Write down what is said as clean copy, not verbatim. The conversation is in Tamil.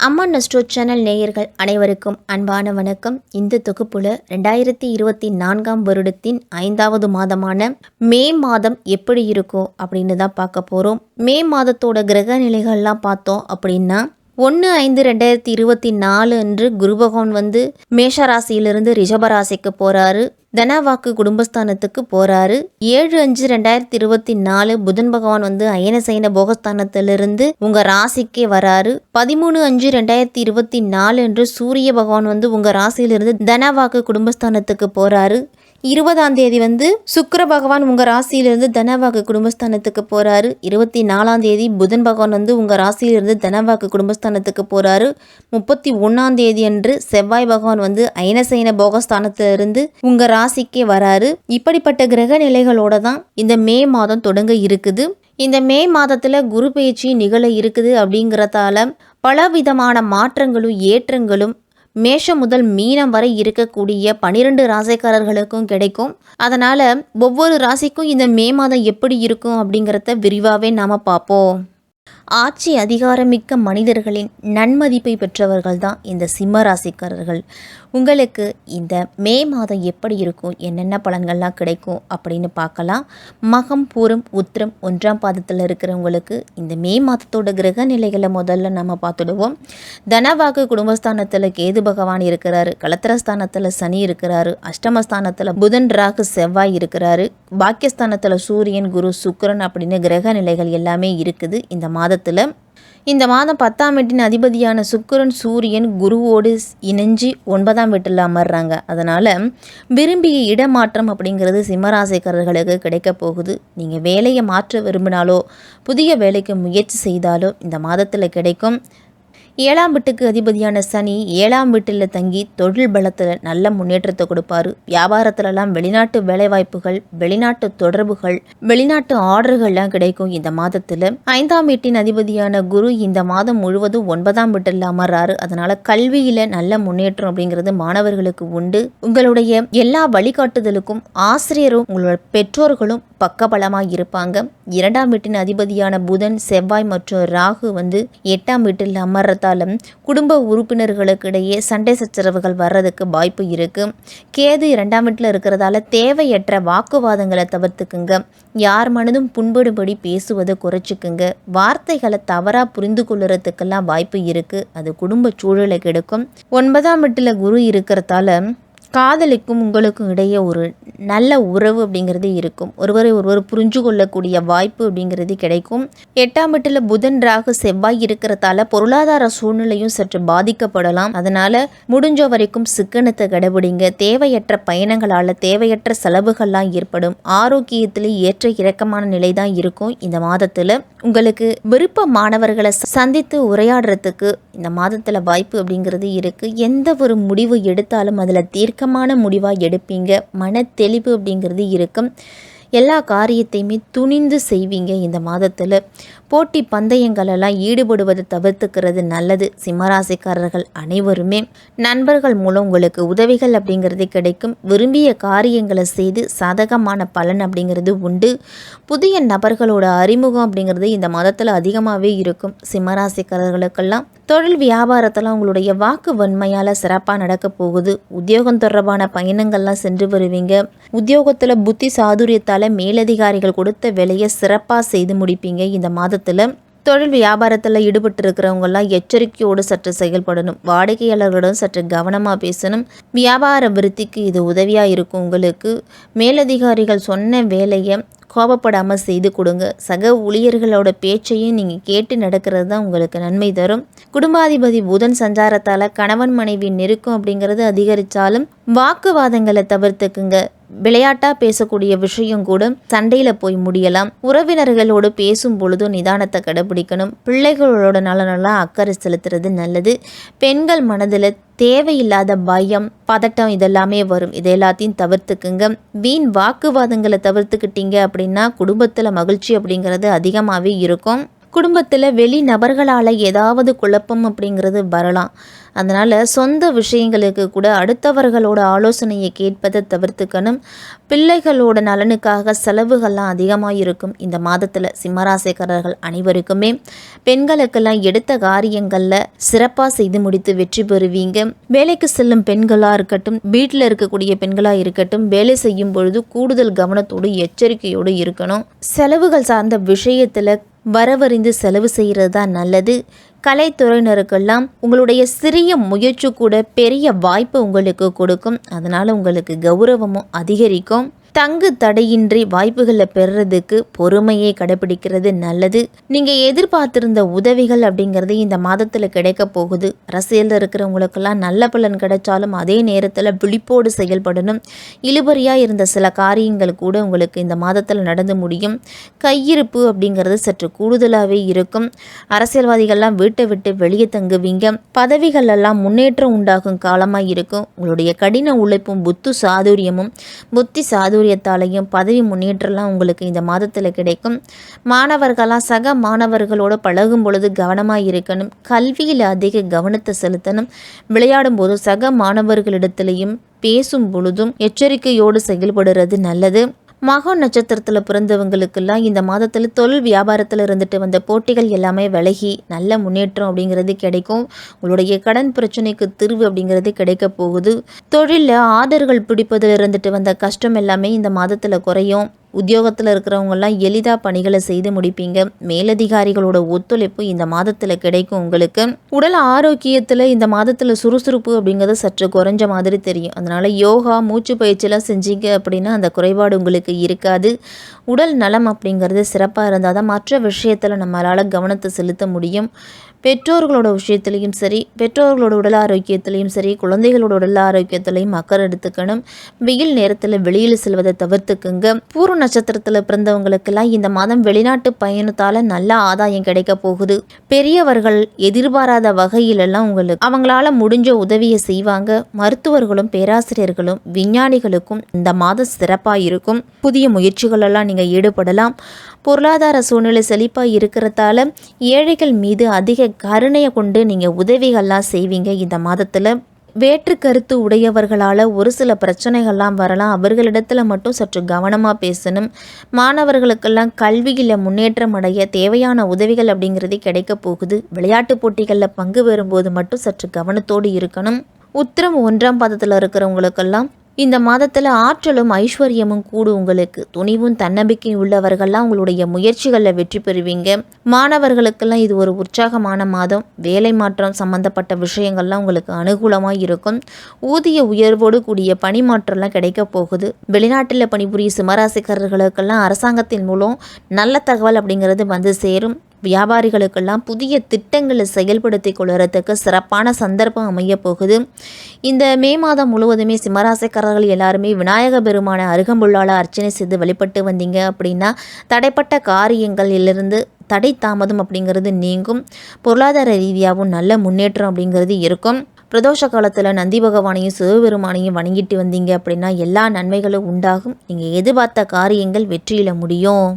அம்மன் அஸ்ட்ரோ சேனல் நேயர்கள் அனைவருக்கும் அன்பான வணக்கம். இந்த தொகுப்புல 2024 வருடத்தின் 5வது மாதமான மே மாதம் எப்படி இருக்கும் அப்படின்னு தான் பார்க்க போகிறோம். மே மாதத்தோட கிரக நிலைகள்லாம் பார்த்தோம் அப்படின்னா 1/5/2024 அன்று குரு பகவான் மேஷராசியிலிருந்து ரிஷபராசிக்கு போகிறாரு. தனவாக்கு குடும்பஸ்தானத்துக்கு போகிறாரு. 7/5/2024 புதன் பகவான் அயனசைன போகஸ்தானத்திலிருந்து உங்கள் ராசிக்கே வராரு. 13/5/2024 அன்று சூரிய பகவான் உங்கள் ராசியிலிருந்து தனவாக்கு குடும்பஸ்தானத்துக்கு போகிறாரு. 20ஆம் தேதி சுக்கிர பகவான் உங்கள் ராசியிலிருந்து தனவாக்கு குடும்பஸ்தானத்துக்கு போகிறாரு. 24ஆம் தேதி புதன் பகவான் உங்கள் ராசியிலிருந்து தனவாக்கு குடும்பஸ்தானத்துக்கு போகிறாரு. 31ஆம் தேதி அன்று செவ்வாய் பகவான் அயனசைன போகஸ்தானத்திலிருந்து உங்கள் ராசிக்கே வராரு. இப்படிப்பட்ட கிரக நிலைகளோட தான் இந்த மே மாதம் தொடங்க இருக்குது. இந்த மே மாதத்தில் குரு பயிற்சி நிகழ இருக்குது. அப்படிங்கிறதால பலவிதமான மாற்றங்களும் ஏற்றங்களும் மேஷம் முதல் மீனம் வரை இருக்கக்கூடிய 12 ராசிக்காரர்களுக்கும் கிடைக்கும். அதனால் ஒவ்வொரு ராசிக்கும் இந்த மே மாதம் எப்படி இருக்கும் அப்படிங்கிறத விரிவாகவே நாம் பார்ப்போம். ஆட்சி அதிகாரமிக்க மனிதர்களின் நன்மதிப்பை பெற்றவர்கள் தான் இந்த சிம்ம ராசிக்காரர்கள். உங்களுக்கு இந்த மே மாதம் எப்படி இருக்கும், என்னென்ன பலன்கள்லாம் கிடைக்கும் அப்படின்னு பார்க்கலாம். மகம் பூரம் உத்திரம் 1ஆம் பாதத்தில் இருக்கிறவங்களுக்கு இந்த மே மாதத்தோட கிரக நிலைகளை முதல்ல நம்ம பார்த்துடுவோம். தனவாக்கு குடும்பஸ்தானத்தில் கேது பகவான் இருக்கிறாரு. கலத்திரஸ்தானத்தில் சனி இருக்கிறாரு. அஷ்டமஸ்தானத்தில் புதன் ராகு செவ்வாய் இருக்கிறாரு. பாக்கியஸ்தானத்தில் சூரியன் குரு சுக்கிரன் அப்படின்னு கிரக நிலைகள் எல்லாமே இருக்குது. இந்த மாதம் 10ஆம் வீட்டின் அதிபதியான சுக்கிரன் சூரியன் குருவோடு இணைஞ்சு 9ஆம் வீட்டில் அமர்றாங்க. அதனால் விரும்பிய இடமாற்றம் அப்படிங்கிறது சிம்மராசிக்காரர்களுக்கு கிடைக்க போகுது. நீங்கள் வேலையை மாற்ற விரும்பினாலோ புதிய வேலைக்கு முயற்சி செய்தாலோ இந்த மாதத்தில் கிடைக்கும். 7ஆம் வீட்டுக்கு அதிபதியான சனி 7ஆம் வீட்டில் தங்கி தொழில் பலத்தில் நல்ல முன்னேற்றத்தை கொடுப்பாரு. வியாபாரத்திலலாம் வெளிநாட்டு வேலைவாய்ப்புகள், வெளிநாட்டு தொடர்புகள், வெளிநாட்டு ஆர்டர்கள்லாம் கிடைக்கும். இந்த மாதத்தில் 5ஆம் வீட்டின் அதிபதியான குரு இந்த மாதம் முழுவதும் 9ஆம் வீட்டில் அமர்றாரு. அதனால் கல்வியில் நல்ல முன்னேற்றம் அப்படிங்கிறது மாணவர்களுக்கு உண்டு. உங்களுடைய எல்லா வழிகாட்டுதலுக்கும் ஆசிரியரும் உங்களோட பெற்றோர்களும் பக்கபலமாக இருப்பாங்க. 2ஆம் வீட்டின் அதிபதியான புதன் செவ்வாய் மற்றும் ராகு 8ஆம் வீட்டில் அமர்றதாலும் குடும்ப உறுப்பினர்களுக்கு இடையே சண்டை சச்சரவுகள் வர்றதுக்கு வாய்ப்பு இருக்கு. கேது 2ஆம் வீட்டில் இருக்கிறதால தேவையற்ற வாக்குவாதங்களை தவிர்த்துக்குங்க. யார் மனதும் புண்படும்படி பேசுவதை குறைச்சிக்குங்க. வார்த்தைகளை தவறாக புரிந்து கொள்ளுறதுக்கெல்லாம் வாய்ப்பு இருக்கு. அது குடும்ப சூழலை கெடுக்கும். 9ஆம் வீட்டில் குரு இருக்கிறதால காதலிக்கும் உங்களுக்கும் இடையே ஒரு நல்ல உறவு அப்படிங்கிறது இருக்கும். ஒருவரை ஒருவர் புரிஞ்சு கொள்ளக்கூடிய வாய்ப்பு அப்படிங்கிறது கிடைக்கும். 8ஆம் வீட்டில் புதன் ராகு செவ்வாய் இருக்கிறதால பொருளாதார சூழ்நிலையும் சற்று பாதிக்கப்படலாம். அதனால் முடிஞ்ச வரைக்கும் சிக்கனத்தை கடைபிடிங்க. தேவையற்ற பயணங்களால் தேவையற்ற செலவுகள்லாம் ஏற்படும். ஆரோக்கியத்தில் ஏற்ற இறக்கமான நிலை தான் இருக்கும். இந்த மாதத்தில் உங்களுக்கு விருப்பமானவர்களை சந்தித்து உரையாடுறதுக்கு இந்த மாதத்தில் வாய்ப்பு அப்படிங்கிறது இருக்குது. எந்த ஒரு முடிவு எடுத்தாலும் அதில் தீர்க்கமான முடிவாக எடுப்பீங்க. மன தெளிவு அப்படிங்கிறது இருக்கும். எல்லா காரியத்தையுமே துணிந்து செய்வீங்க. இந்த மாதத்தில் போட்டி பந்தயங்களெல்லாம் ஈடுபடுவதை தவிர்த்துக்கிறது நல்லது. சிம்மராசிக்காரர்கள் அனைவருமே நண்பர்கள் மூலம் உங்களுக்கு உதவிகள் அப்படிங்கிறது கிடைக்கும். விரும்பிய காரியங்களை செய்து சாதகமான பலன் அப்படிங்கிறது உண்டு. புதிய நபர்களோட அறிமுகம் அப்படிங்கிறது இந்த மாதத்தில் அதிகமாகவே இருக்கும். சிம்மராசிக்காரர்களுக்கெல்லாம் தொழில் வியாபாரத்தில் உங்களுடைய வாக்கு வன்மையால் சிறப்பாக நடக்க போகுது. உத்தியோகம் தொடர்பான பயணங்கள்லாம் சென்று வருவீங்க. உத்தியோகத்தில் புத்தி சாதுரியத்தால் மேலதிகாரிகள் கொடுத்த வேலையை சிறப்பாக செய்து முடிப்பீங்க. இந்த மாதத்தில் தொழில் வியாபாரத்தில் ஈடுபட்டு இருக்கிறவங்கெல்லாம் எச்சரிக்கையோடு சற்று செயல்படணும். வாடிக்கையாளர்களிடம் சற்று கவனமாக பேசணும். வியாபார விருத்திக்கு இது உதவியாக இருக்கும். உங்களுக்கு மேலதிகாரிகள் சொன்ன வேலையை கோபப்படாமல் செய்து கொடுங்க. சக ஊழியர்களோட பேச்சையும் நீங்கள் கேட்டு நடக்கிறது தான் உங்களுக்கு நன்மை தரும். குடும்பாதிபதி புதன் சஞ்சாரத்தால் கணவன் மனைவி நெருக்கம் அப்படிங்கிறது அதிகரித்தாலும் வாக்குவாதங்களை தவிர்த்துக்குங்க. விளையாட்டாக பேசக்கூடிய விஷயம் கூட சண்டையில் போய் முடியலாம். உறவினர்களோடு பேசும் பொழுதும் நிதானத்தை கடைபிடிக்கணும். பிள்ளைகளோட நலனெல்லாம் அக்கறை செலுத்துறது நல்லது. பெண்கள் மனதில் தேவையில்லாத பயம், பதட்டம் இதெல்லாமே வரும். இது எல்லாத்தையும் தவிர்த்துக்குங்க. வீண் வாக்குவாதங்களை தவிர்த்துக்கிட்டீங்க அப்படின்னா குடும்பத்தில் மகிழ்ச்சி அப்படிங்கிறது அதிகமாகவே இருக்கும். குடும்பத்தில் வெளி நபர்களால் ஏதாவது குழப்பம் அப்படிங்கிறது வரலாம். அதனால் சொந்த விஷயங்களுக்கு கூட அடுத்தவர்களோட ஆலோசனையை கேட்பதை தவிர்த்துக்கணும். பிள்ளைகளோட நலனுக்காக செலவுகள்லாம் அதிகமாக இருக்கும். இந்த மாதத்தில் சிம்மராசிக்காரர்கள் அனைவருக்குமே பெண்களுக்கெல்லாம் எடுத்த காரியங்களில் சிறப்பாக செய்து முடித்து வெற்றி பெறுவீங்க. வேலைக்கு செல்லும் பெண்களாக இருக்கட்டும், வீட்டில் இருக்கக்கூடிய பெண்களாக இருக்கட்டும், வேலை செய்யும் பொழுது கூடுதல் கவனத்தோடு எச்சரிக்கையோடு இருக்கணும். செலவுகள் சார்ந்த விஷயத்தில் வரவறிந்து செலவு செய்கிறது தான் நல்லது. கலைத்துறையினருக்கெல்லாம் உங்களுடைய சிறிய முயற்சி கூட பெரிய வாய்ப்பு உங்களுக்கு கொடுக்கும். அதனால் உங்களுக்கு கௌரவமும் அதிகரிக்கும். தங்கு தடையின்றி வாய்ப்புகளை பெறுறதுக்கு பொறுமையை கடைபிடிக்கிறது நல்லது. நீங்கள் எதிர்பார்த்திருந்த உதவிகள் அப்படிங்கிறது இந்த மாதத்தில் கிடைக்க போகுது. அரசியலில் இருக்கிறவங்களுக்கெல்லாம் நல்ல பலன் கிடைச்சாலும் அதே நேரத்தில் விழிப்போடு செயல்படணும். இழுபறியாக இருந்த சில காரியங்கள் கூட உங்களுக்கு இந்த மாதத்தில் நடந்து முடியும். கையிருப்பு அப்படிங்கிறது சற்று கூடுதலாகவே இருக்கும். அரசியல்வாதிகள்லாம் வீட்டை விட்டு வெளியே தங்குவீங்க. பதவிகள் எல்லாம் முன்னேற்றம் உண்டாகும் காலமாக இருக்கும். உங்களுடைய கடின உழைப்பும் புத்தி சாதுரியத்தாலையும் பதவி முன்னேற்றம்லாம் உங்களுக்கு இந்த மாதத்தில் கிடைக்கும். மாணவர்களாக சக மாணவர்களோடு பழகும் பொழுது கவனமாக இருக்கணும். கல்வியில் அதிக கவனத்தை செலுத்தணும். விளையாடும் போது சக மாணவர்களிடத்திலையும் பேசும் பொழுதும் எச்சரிக்கையோடு செயல்படுறது நல்லது. மக நட்சத்திரத்தில் பிறந்தவங்களுக்கெல்லாம் இந்த மாதத்தில் தொழில் வியாபாரத்தில் இருந்துட்டு வந்த போட்டிகள் எல்லாமே விலகி நல்ல முன்னேற்றம் அப்படிங்கிறது கிடைக்கும். உங்களுடைய கடன் பிரச்சனைக்கு தீர்வு அப்படிங்கிறது கிடைக்க போகுது. தொழிலில் ஆர்டர்கள் பிடிப்பதில் இருந்துட்டு வந்த கஷ்டம் எல்லாமே இந்த மாதத்தில் குறையும். உத்தியோகத்தில் இருக்கிறவங்கெல்லாம் எளிதாக பணிகளை செய்து முடிப்பீங்க. மேலதிகாரிகளோட ஒத்துழைப்பு இந்த மாதத்தில் கிடைக்கும் உங்களுக்கு. உடல் ஆரோக்கியத்தில் இந்த மாதத்தில் சுறுசுறுப்பு அப்படிங்கிறது சற்று குறைஞ்ச மாதிரி தெரியும். அதனால் யோகா மூச்சு பயிற்சியெல்லாம் செஞ்சீங்க அப்படின்னா அந்த குறைபாடு உங்களுக்கு இருக்காது. உடல் நலம் அப்படிங்கிறது சிறப்பாக இருந்தால் தான் மற்ற விஷயத்தில் நம்மளால் கவனத்தை செலுத்த முடியும். பெற்றோர்களோட விஷயத்துலையும் சரி, பெற்றோர்களோட உடல் ஆரோக்கியத்திலையும் சரி, குழந்தைகளோட உடல் ஆரோக்கியத்திலையும் அக்கறை எடுத்துக்கணும். வெயில் நேரத்தில் வெளியில் செல்வதை தவிர்த்துக்குங்க. பூர்வ நட்சத்திரத்தில் பிறந்தவங்களுக்கெல்லாம் இந்த மாதம் வெளிநாட்டு பயணத்தால் நல்ல ஆதாயம் கிடைக்க போகுது. பெரியவர்கள் எதிர்பாராத வகையிலெல்லாம் உங்களுக்கு அவங்களால முடிஞ்ச உதவியை செய்வாங்க. மருத்துவர்களும் பேராசிரியர்களும் விஞ்ஞானிகளுக்கும் இந்த மாதம் சிறப்பாக இருக்கும். புதிய முயற்சிகளெல்லாம் நீங்கள் ஈடுபடலாம். பொருளாதார சூழ்நிலை செழிப்பாக இருக்கிறதால ஏழைகள் மீது அதிக கருணையை கொண்டு நீங்கள் உதவிகள்லாம் செய்வீங்க. இந்த மாதத்தில் வேற்று கருத்து உடையவர்களால் ஒரு சில பிரச்சனைகள்லாம் வரலாம். அவர்களிடத்தில் மட்டும் சற்று கவனமாக பேசணும். மாணவர்களுக்கெல்லாம் கல்வியில் முன்னேற்றம் அடைய தேவையான உதவிகள் அப்படிங்கிறது கிடைக்க போகுது. விளையாட்டு போட்டிகளில் பங்கு பெறும்போது மட்டும் சற்று கவனத்தோடு இருக்கணும். உத்திரம் 1ஆம் பாதத்தில் இருக்கிறவங்களுக்கெல்லாம் இந்த மாதத்தில் ஆற்றலும் ஐஸ்வர்யமும் கூடு. உங்களுக்கு துணிவும் தன்னம்பிக்கையும் உள்ளவர்கள்லாம் உங்களுடைய முயற்சிகளில் வெற்றி பெறுவீங்க. மாணவர்களுக்கெல்லாம் இது ஒரு உற்சாகமான மாதம். வேலை மாற்றம் சம்பந்தப்பட்ட விஷயங்கள்லாம் உங்களுக்கு அனுகூலமாக இருக்கும். ஊதிய உயர்வோடு கூடிய பணி மாற்றம்லாம் கிடைக்க போகுது. வெளிநாட்டில் பணிபுரியும் சிம்மராசிக்காரர்களுக்கெல்லாம் அரசாங்கத்தின் மூலம் நல்ல தகவல் அப்படிங்கிறது வந்து சேரும். வியாபாரிகளுக்கெல்லாம் புதிய திட்டங்களை செயல்படுத்தி கொள்வதற்கு சிறப்பான சந்தர்ப்பம் அமைய போகுது. இந்த மே மாதம் முழுவதுமே சிம்மராசிக்காரர்கள் எல்லாருமே விநாயக பெருமான அருகம்புல்லால் அர்ச்சனை செய்து வழிபட்டு வந்தீங்க அப்படின்னா தடைப்பட்ட காரியங்களிலிருந்து தடை தாமதம் அப்படிங்கிறது நீங்கும். பொருளாதார ரீதியாகவும் நல்ல முன்னேற்றம் அப்படிங்கிறது இருக்கும். பிரதோஷ காலத்தில் நந்தி பகவானையும் சிவபெருமானையும் வணங்கிட்டு வந்தீங்க அப்படின்னா எல்லா நன்மைகளும் உண்டாகும். நீங்கள் எதிர்பார்த்த காரியங்கள் வெற்றியில முடியும்.